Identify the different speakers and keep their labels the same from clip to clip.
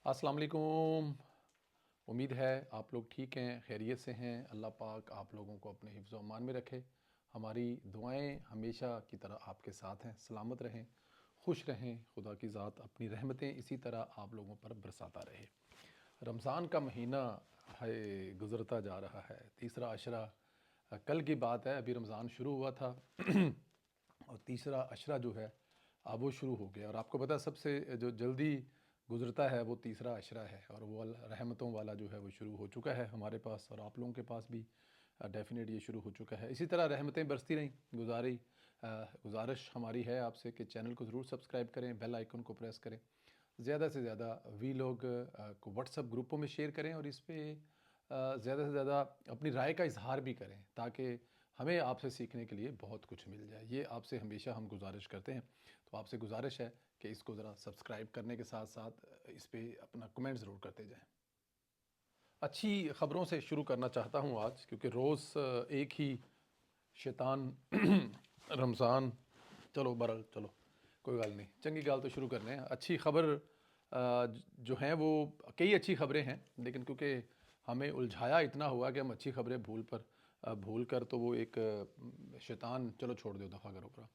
Speaker 1: अस्सलाम वालेकुम। उम्मीद है आप लोग ठीक हैं, खैरियत से हैं। अल्लाह पाक आप लोगों को अपने हिफ्ज़ व अमान में रखे। हमारी दुआएं हमेशा की तरह आपके साथ हैं। सलामत रहें, खुश रहें। खुदा की ज़ात अपनी रहमतें इसी तरह आप लोगों पर बरसाता रहे। रमज़ान का महीना है, गुज़रता जा रहा है। तीसरा अशरा कल की बात है, अभी रमज़ान शुरू हुआ था और तीसरा अशरा जो है अब वो शुरू हो गया। और आपको पता है सबसे जो जल्दी गुज़रता है वो तीसरा अशरा है, और वो रहमतों वाला जो है वो शुरू हो चुका है हमारे पास, और आप लोगों के पास भी डेफ़िनेट ये शुरू हो चुका है। इसी तरह रहमतें बरसती रहें। गुजारिश हमारी है आपसे कि चैनल को ज़रूर सब्सक्राइब करें, बेल आइकन को प्रेस करें, ज़्यादा से ज़्यादा वी लोग को व्हाट्सएप ग्रुपों में शेयर करें, और इस पर ज़्यादा से ज़्यादा अपनी राय का इजहार भी करें, ताकि हमें आपसे सीखने के लिए बहुत कुछ मिल जाए। ये आपसे हमेशा हम गुजारिश करते हैं। तो आपसे गुजारिश है कि इसको ज़रा सब्सक्राइब करने के साथ साथ इस पर अपना कमेंट ज़रूर करते जाएं। अच्छी ख़बरों से शुरू करना चाहता हूँ आज, क्योंकि रोज़ एक ही शैतान रमज़ान, चलो बरल चलो कोई गल नहीं, चंगी गाल तो शुरू करने हैं। अच्छी खबर जो हैं वो कई अच्छी खबरें हैं, लेकिन क्योंकि हमें उलझाया इतना हुआ कि हम अच्छी खबरें भूल कर तो वो एक शैतान, चलो छोड़ दो, दफ़ा करो पूरा।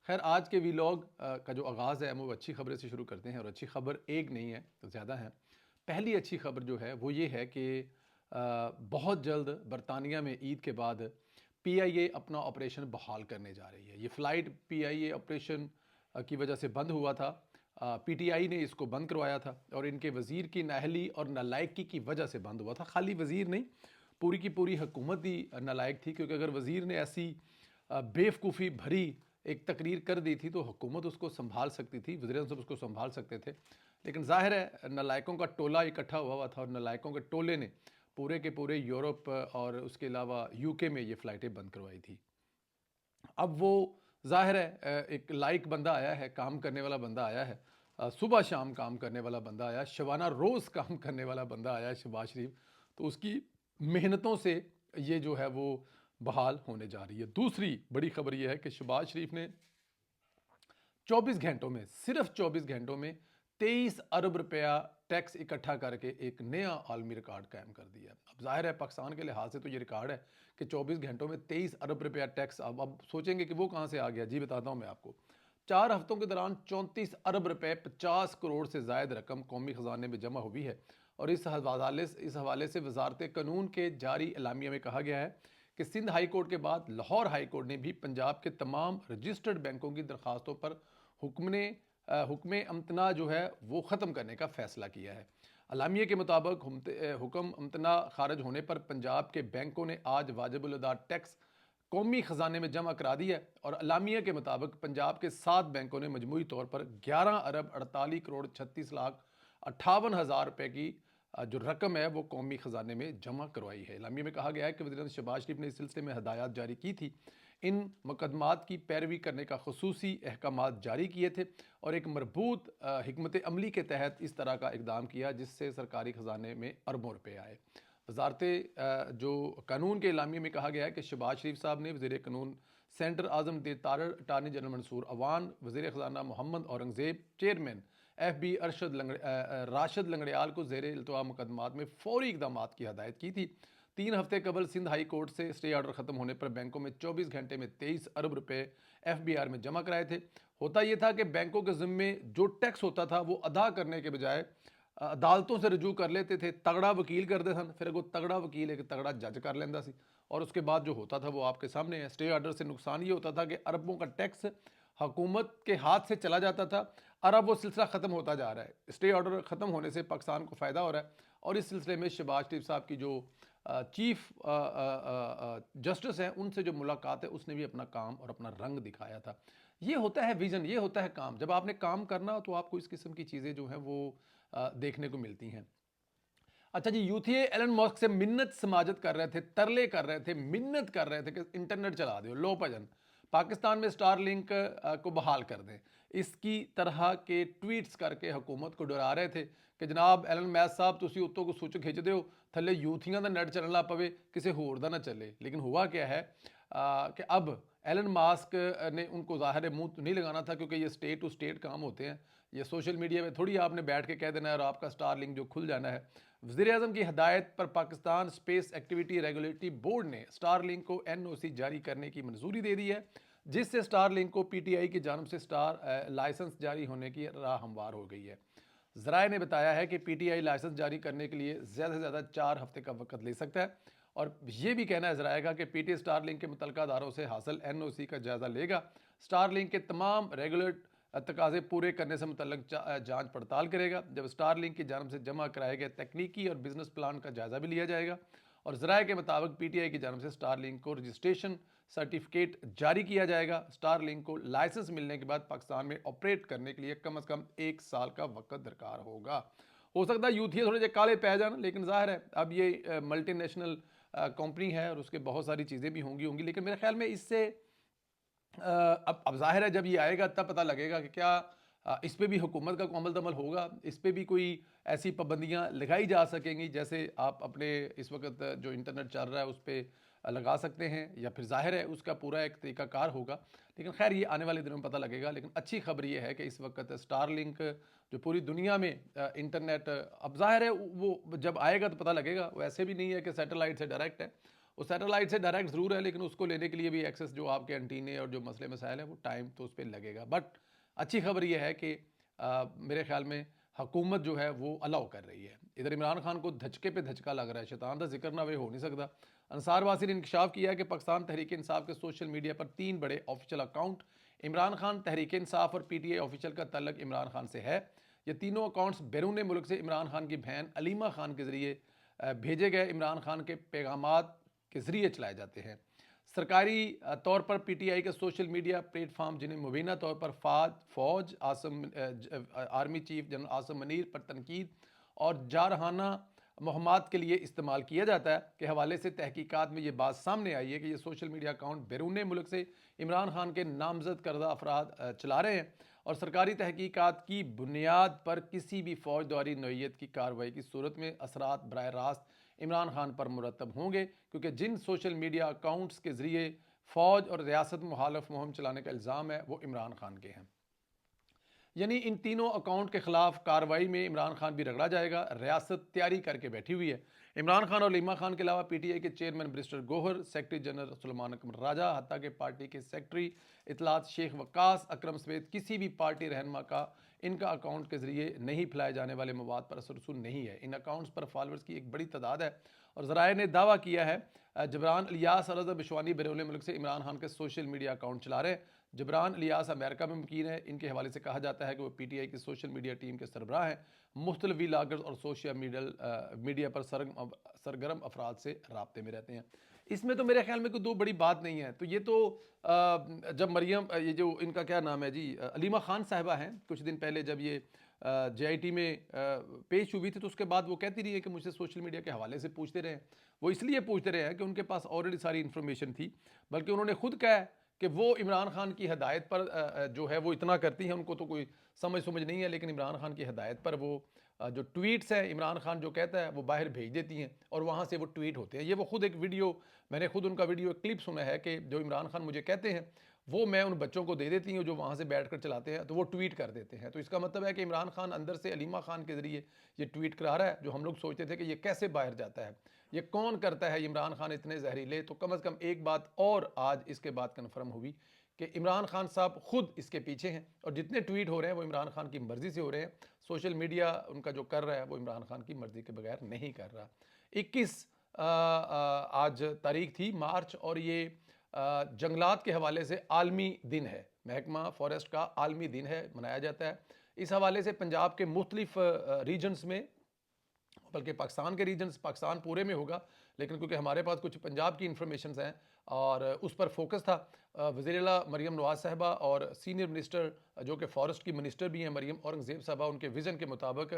Speaker 1: खैर, आज के वीलॉग का जो आगाज़ है वो अच्छी खबरें से शुरू करते हैं, और अच्छी खबर एक नहीं है तो ज़्यादा है। पहली अच्छी खबर जो है वो ये है कि बहुत जल्द बरतानिया में ईद के बाद पीआईए अपना ऑपरेशन बहाल करने जा रही है। ये फ़्लाइट पीआईए ऑपरेशन की वजह से बंद हुआ था। पीटीआई ने इसको बंद करवाया था, और इनके वज़ीर की नाअहली और नालायकी की वजह से बंद हुआ था। खाली वज़ीर नहीं, पूरी की पूरी हुकूमत ही नालायक थी, क्योंकि अगर वज़ीर ने ऐसी बेवकूफ़ी भरी एक तकरीर कर दी थी तो हुकूमत उसको संभाल सकती थी, वज़ीर-ए-आज़म उसको संभाल सकते थे। लेकिन ज़ाहिर है नालायकों का टोला इकट्ठा हुआ था, और नालायकों के टोले ने पूरे के पूरे यूरोप और उसके अलावा यूके में ये फ़्लाइटें बंद करवाई थी। अब वो ज़ाहिर है एक लाइक बंदा आया है, काम करने वाला बंदा आया है, सुबह शाम काम करने वाला बंदा आया, शबाना रोज़ काम करने वाला बंदा आया है, शहबाज शरीफ। तो उसकी मेहनतों से ये जो है वो बहाल होने जा रही है। दूसरी बड़ी खबर ये है कि शहबाज शरीफ ने 24 घंटों में, सिर्फ 24 घंटों में 23 अरब रुपया टैक्स इकट्ठा करके एक नया आलमी रिकॉर्ड कायम कर दिया। अब जाहिर है पाकिस्तान के लिहाज से तो ये रिकॉर्ड है कि 24 घंटों में 23 अरब रुपया टैक्स। अब सोचेंगे कि वो कहाँ से आ गया। जी बताता हूँ मैं आपको। 4 हफ्तों के दौरान 34 अरब रुपए, 50 करोड़ से ज़ायद रकम कौमी ख़जाने में जमा हुई है। और इस हवाले से वजारत कानून के जारी एलामिया में कहा गया है कि सिंध हाई कोर्ट के बाद लाहौर हाई कोर्ट ने भी पंजाब के तमाम रजिस्टर्ड बैंकों की दरखास्तों पर हुक्म अमतना जो है वो ख़त्म करने का फ़ैसला किया है। अलामिया के मुताबिक हुक्म अमतना खारिज होने पर पंजाब के बैंकों ने आज वाजिबुल अदा टैक्स कौमी ख़जाने में जमा करा दी है। और अलामिया के मुताबिक पंजाब के 7 बैंकों ने मजमूई तौर पर 11 अरब 48 करोड़ 36 लाख 58 हज़ार रुपये की जो रकम है वो कौमी ख़जाने में जमा करवाई है। इलामी में कहा गया है कि वज़ीर शहबाज शरीफ ने इस सिलसिले में हदायत जारी की थी। इन मुकदमात की पैरवी करने का खसूसी अहकामात जारी किए थे, और एक मरबूत हिकमत अमली के तहत इस तरह का इकदाम किया जिससे सरकारी ख़जाने में अरबों रुपये आए। वजारत जो कानून के इलामी में कहा गया है कि शहबाज शरीफ साहब ने वज़ीर कानून सेंटर आज़म दे तारड़, अटारनी जनरल मंसूर अवान, वज़ीर ख़जाना मोहम्मद औरंगज़ेब, चेयरमैन FB राशिद लंगड़ियाल को ज़ेर इल्तवा मुकदमात में फौरी इकदाम की हदायत की थी। 3 हफ्ते कबल सिंध हाई कोर्ट से स्टे ऑर्डर ख़त्म होने पर बैंकों में 24 घंटे में 23 अरब रुपए FBR में जमा कराए थे। होता यह था कि बैंकों के ज़िम्मे जो टैक्स होता था वो अदा करने के बजाय अदालतों से रजू कर लेते थे। तगड़ा वकील करते सन, फिर वो तगड़ा वकील एक तगड़ा जज कर लेंदा सी, और उसके बाद जो होता था वो आपके सामने है। स्टे ऑर्डर से नुकसान ये होता था कि अरबों का टैक्स हुकूमत के हाथ से चला जाता था, और अब वो सिलसिला ख़त्म होता जा रहा है। स्टे ऑर्डर ख़त्म होने से पाकिस्तान को फ़ायदा हो रहा है, और इस सिलसिले में शहबाज शरीफ साहब की जो चीफ जस्टिस हैं उनसे जो मुलाकात है उसने भी अपना काम और अपना रंग दिखाया था। ये होता है विज़न, ये होता है काम। जब आपने काम करना हो तो आपको इस किस्म की चीज़ें जो हैं वो देखने को मिलती हैं। अच्छा जी, यूथिए एलन मस्क से मिन्नत समाजत कर रहे थे, तरले कर रहे थे, मिन्नत कर रहे थे कि इंटरनेट चला दो, लो भजन पाकिस्तान में स्टार लिंक को बहाल कर दें। इसकी तरह के ट्वीट्स करके हुकूमत को डरा रहे थे कि जनाब एलन मैस साहब तुसी उत्तों को सुच खिंच दो, थले यूथियां का नैट चलन लग पवे, किसी होर दा ना चले। लेकिन हुआ क्या है कि अब एलन मास्क ने उनको ज़ाहिर है मुंह नहीं लगाना था, क्योंकि ये स्टेट टू स्टेट काम होते हैं। ये सोशल मीडिया में थोड़ी आपने बैठ के कह देना है और आपका स्टार लिंक जो खुल जाना है। वज़ीर-ए-आज़म की हदायत पर Pakistan space activity regulatory board ने स्टार लिंक को एनओसी जारी करने की मंजूरी दे दी है, जिससे स्टार लिंक को पीटीआई की जानब से स्टार लाइसेंस जारी होने की राह हमवार हो गई है। ज़राए ने बताया है कि पीटीआई लाइसेंस जारी करने के लिए ज़्यादा से ज़्यादा 4 हफ्ते का वक्त ले सकता है, और ये भी कहना है ज़राए का कि पीटीआई स्टार लिंक के मुतल्लिका अदारों से हासिल एनओसी का जायज़ा लेगा, स्टार लिंक के तमाम रेगुलेट तकाजे पूरे करने से मुतल्लिक जांच पड़ताल करेगा। जब स्टार लिंक की जानब से जमा कराए गए तकनीकी और बिजनेस प्लान का जायज़ा भी लिया जाएगा, और ज़राए के मुताबिक पीटीआई की जानब से स्टार लिंक को रजिस्ट्रेशन सर्टिफिकेट जारी किया जाएगा। स्टार लिंक को लाइसेंस मिलने के बाद पाकिस्तान में ऑपरेट करने के लिए कम से कम 1 साल का वक्त दरकार होगा। हो सकता है यूथिया थोड़े जे काले पै जाना, लेकिन जाहिर है अब ये मल्टीनेशनल कंपनी है और उसके बहुत सारी चीज़ें भी होंगी, लेकिन मेरे ख्याल में इससे अब ज़ाहिर है जब ये आएगा तब पता लगेगा कि क्या इस पे भी हुकूमत का अमल दमल होगा, इस पे भी कोई ऐसी पाबंदियाँ लगाई जा सकेंगी जैसे आप अपने इस वक्त जो इंटरनेट चल रहा है उस पर लगा सकते हैं, या फिर ज़ाहिर है उसका पूरा एक तरीक़ाकार होगा। लेकिन खैर ये आने वाले दिनों में पता लगेगा। लेकिन अच्छी खबर ये है कि इस वक्त स्टार लिंक जो पूरी दुनिया में इंटरनेट, अब ज़ाहिर है वो जब आएगा तो पता लगेगा। वो ऐसे भी नहीं है कि सैटेलाइट से डायरेक्ट है, वो सैटेलाइट से डायरेक्ट ज़रूर है, लेकिन उसको लेने के लिए भी एक्सेस जो आपके एंटीने और जो मसले मसाइल हैं वो टाइम तो उस पर लगेगा। बट अच्छी खबर यह है कि मेरे ख्याल में हुकूमत जो है वो अलाउ कर रही है। इधर इमरान खान को धचके पे धचका लग रहा है, शैतान का जिक्र ना वे हो नहीं सकता। अंसार वासी ने इंकशाफ किया है कि पाकिस्तान तहरीक इंसाफ के सोशल मीडिया पर 3 बड़े ऑफिशियल अकाउंट इमरान खान, तहरीक इंसाफ और पीटीआई ऑफिशियल का तल्लक इमरान खान से है। ये तीनों अकाउंट्स बैरून मुल्क से इमरान खान की बहन अलीमा खान के ज़रिए भेजे गए इमरान खान के पैगामात के ज़रिए चलाए जाते हैं। सरकारी तौर पर पीटीआई के सोशल मीडिया प्लेटफार्म, जिन्हें मुबीना तौर पर फ़ौज army chief general Asim Munir पर तनकीद और जारहाना मुहम्मद के लिए इस्तेमाल किया जाता है, के हवाले से तहकीकात में ये बात सामने आई है कि ये सोशल मीडिया अकाउंट बैरून मुल्क से इमरान खान के नामजद करदा अफराद चला रहे हैं, और सरकारी तहकीकात की बुनियाद पर किसी भी फौजदारी नौइयत की कार्रवाई की सूरत में असरात बराह रास्त इमरान खान पर मुरतब होंगे, क्योंकि जिन सोशल मीडिया अकाउंट्स के ज़रिए फ़ौज और रियासत मुखालफ मुहिम चलाने का इल्ज़ाम है वो इमरान खान के हैं। यानी इन तीनों अकाउंट के खिलाफ कार्रवाई में इमरान खान भी रगड़ा जाएगा। रियासत तैयारी करके बैठी हुई है। इमरान खान और लीमा खान के अलावा पीटीआई के chairman barrister Gohar, secretary general Suleman Akmal Raja, हत्ता के पार्टी के सेक्रेटरी इतलात शेख वक्कास अकरम समेत किसी भी पार्टी रहनमा का इनका अकाउंट के जरिए नहीं फैलाए जाने वाले मवाद पर असर रसूल नहीं है। इन अकाउंट्स पर फॉलोअर्स की एक बड़ी तादाद है, और ज़राए ने दावा किया है जबरान इलियास और अजहर बिशवानी बैरून मुल्क से इमरान खान के सोशल मीडिया अकाउंट चला रहे हैं। जबरान इलियास अमेरिका में मुकीम है। इनके हवाले से कहा जाता है कि वो पीटीआई की सोशल मीडिया टीम के सरबराह हैं। मुख्तलिफ व्लॉगर्स और सोशल मीडिया पर सरगर्म अफराद से रबते में रहते हैं। इसमें तो मेरे ख्याल में कोई दो बड़ी बात नहीं है। तो ये तो जब मरियम ये जो इनका क्या नाम है जी, अलीमा खान साहिबा हैं, कुछ दिन पहले जब ये जेआईटी में पेश हुई थी, तो उसके बाद वो कहती रही है कि मुझसे सोशल मीडिया के हवाले से पूछते रहे। वो इसलिए पूछते रहे हैं कि उनके पास ऑलरेडी सारी इन्फॉर्मेशन थी, बल्कि उन्होंने खुद कहा कि वो इमरान खान की हदायत पर जो है वो इतना करती हैं, उनको तो कोई समझ नहीं है, लेकिन इमरान खान की हदायत पर वो जो ट्वीट्स हैं इमरान खान जो कहता है वो बाहर भेज देती हैं, और वहाँ से वो ट्वीट होते हैं। ये वो खुद एक वीडियो, मैंने खुद उनका वीडियो क्लिप सुना है कि जो इमरान खान मुझे कहते हैं वो मैं उन बच्चों को दे देती हूँ जो वहाँ से बैठ कर चलाते हैं, तो वो ट्वीट कर देते हैं। तो इसका मतलब है कि इमरान खान अंदर से अलीमा खान के ज़रिए ये ट्वीट करा रहा है, जो हम लोग सोचते थे कि ये कैसे बाहर जाता है, ये कौन करता है, इमरान खान इतने जहरीले। तो कम से कम एक बात और आज इसके बाद कन्फर्म हुई कि इमरान खान साहब खुद इसके पीछे हैं, और जितने ट्वीट हो रहे हैं वो इमरान खान की मर्ज़ी से हो रहे हैं। सोशल मीडिया उनका जो कर रहा है वो इमरान खान की मर्ज़ी के बगैर नहीं कर रहा। 21 आज तारीख थी मार्च, और ये जंगलात के हवाले से आलमी दिन है, महकमा फॉरेस्ट का आलमी दिन है, मनाया जाता है। इस हवाले से पंजाब के मुख्तलिफ रीजन्स में, बल्कि पाकिस्तान के रीजन्स, पाकिस्तान पूरे में होगा, लेकिन क्योंकि हमारे पास कुछ पंजाब की इन्फॉर्मेशन हैं और उस पर फोकस था। वज़ीर-ए-आला मरियम नवाज़ साहिबा और सीनियर मिनिस्टर जो कि फॉरेस्ट की मिनिस्टर भी हैं मरियम औरंगज़ेब साहिबा, उनके विज़न के मुताबिक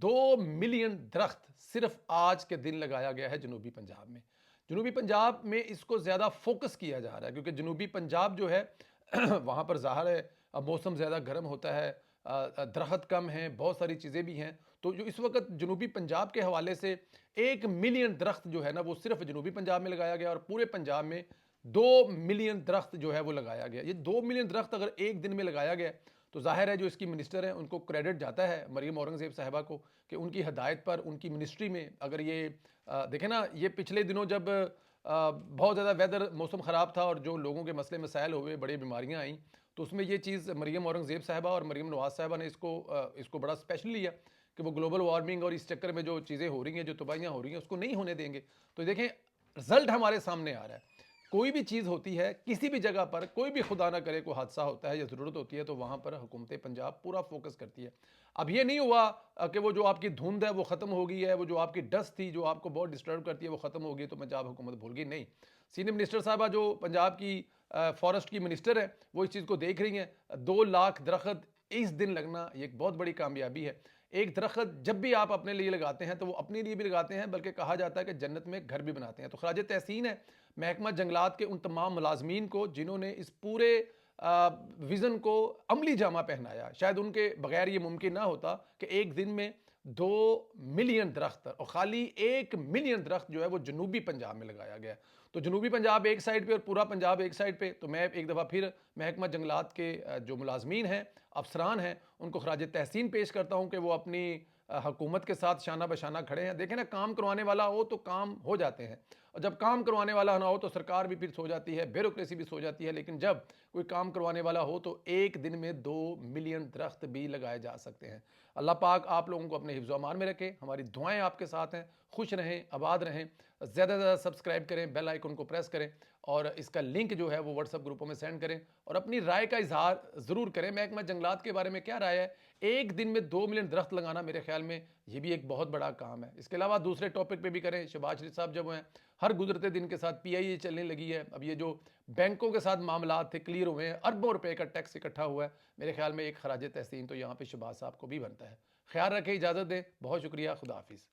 Speaker 1: 2 मिलियन दरख्त सिर्फ आज के दिन लगाया गया है जनूबी पंजाब में। जनूबी पंजाब में इसको ज़्यादा फोकस किया जा रहा है, क्योंकि जनूबी पंजाब जो है वहाँ पर ज़ाहिर है मौसम ज़्यादा गर्म होता है, दरख्त कम हैं, बहुत सारी चीज़ें भी हैं। तो जो इस वक्त जनूबी पंजाब के हवाले से 1 मिलियन दरख्त जो है ना वो सिर्फ जनूबी पंजाब में लगाया गया, और पूरे पंजाब में 2 मिलियन दरख्त जो है वो लगाया गया। ये 2 मिलियन दरख्त अगर एक दिन में लगाया गया तो जाहिर है जो इसकी मिनिस्टर हैं उनको क्रेडिट जाता है मरीम औरंगज़ेब साहिबा को कि उनकी हदायत पर उनकी मिनिस्ट्री में अगर ये देखें ना, ये पिछले दिनों जब बहुत ज़्यादा वेदर मौसम ख़राब था और जो लोगों के मसले मसाइल हुए, बड़ी बीमारियाँ आई, तो उसमें ये चीज़ मरीम औरंगज़ेब साहिबा और मरीम नवाज़ साहिबा ने इसको बड़ा स्पेशल लिया कि वो ग्लोबल वार्मिंग और इस चक्कर में जो चीज़ें हो रही हैं, जो तबाहियाँ हो रही हैं, उसको नहीं होने देंगे। तो देखें, रिजल्ट हमारे सामने आ रहा है। कोई भी चीज़ होती है, किसी भी जगह पर कोई भी खुदा ना करे कोई हादसा होता है या ज़रूरत होती है, तो वहाँ पर हुकूमत पंजाब पूरा फोकस करती है। अब ये नहीं हुआ कि वो जो आपकी धुंध है वो ख़त्म हो गई है, वो जो आपकी डस्ट थी जो आपको बहुत डिस्टर्ब करती है वो ख़त्म हो गई तो पंजाब हुकूमत भूल गई, नहीं। सीनियर मिनिस्टर साहबा जो पंजाब की फॉरेस्ट की मिनिस्टर है वो इस चीज़ को देख रही हैं। 2 लाख दरख्त इस दिन लगना ये एक बहुत बड़ी कामयाबी है। एक दरख्त जब भी आप अपने लिए लगाते हैं तो वो अपने लिए भी लगाते हैं, बल्कि कहा जाता है कि जन्नत में घर भी बनाते हैं। तो खराज तहसीन है महकमा जंगलात के उन तमाम मुलाजमीन को जिन्होंने इस पूरे विज़न को अमली जामा पहनाया। शायद उनके बगैर ये मुमकिन ना होता कि एक दिन में 2 मिलियन दरख्त और खाली 1 मिलियन दरख्त जो है वो जनूबी पंजाब में लगाया गया। तो जनूबी पंजाब एक साइड पे और पूरा पंजाब एक साइड पे। तो मैं एक दफ़ा फिर महकमा जंगलात के जो मुलाजमीन हैं, अफसरान हैं, उनको खराज तहसीन पेश करता हूँ कि वो अपनी हुकूमत के साथ शाना बशाना खड़े हैं। देखें ना, काम करवाने वाला हो तो काम हो जाते हैं, और जब काम करवाने वाला ना हो तो सरकार भी फिर सो जाती है, ब्यूरोक्रेसी भी सो जाती है। लेकिन जब कोई काम करवाने वाला हो तो एक दिन में 2 मिलियन दरख्त भी लगाए जा सकते हैं। अल्लाह पाक आप लोगों को अपने हिफ्ज़ अमान में रखे। हमारी दुआएं आपके साथ हैं। खुश रहें, आबाद रहें। ज़्यादा से ज़्यादा सब्सक्राइब करें, बेल आइकन को प्रेस करें और इसका लिंक जो है वो व्हाट्सएप ग्रुपों में सेंड करें और अपनी राय का इजहार ज़रूर करें। महकमा जंगलात के बारे में क्या राय है? एक दिन में 2 मिलियन दरख्त लगाना मेरे ख्याल में ये भी एक बहुत बड़ा काम है। इसके अलावा दूसरे टॉपिक पे भी करें। शहबाज शरीफ साहब जब हैं, हर गुजरते दिन के साथ PIA चलने लगी है। अब ये जो बैंकों के साथ मामलात थे क्लियर हुए हैं, अरबों रुपए का टैक्स इकट्ठा हुआ है। मेरे ख्याल में एक खराज तहसीन तो यहाँ पे शहबाज साहब को भी बनता है। ख्याल रखें, इजाज़त दें। बहुत शुक्रिया, खुदा हाफिज़।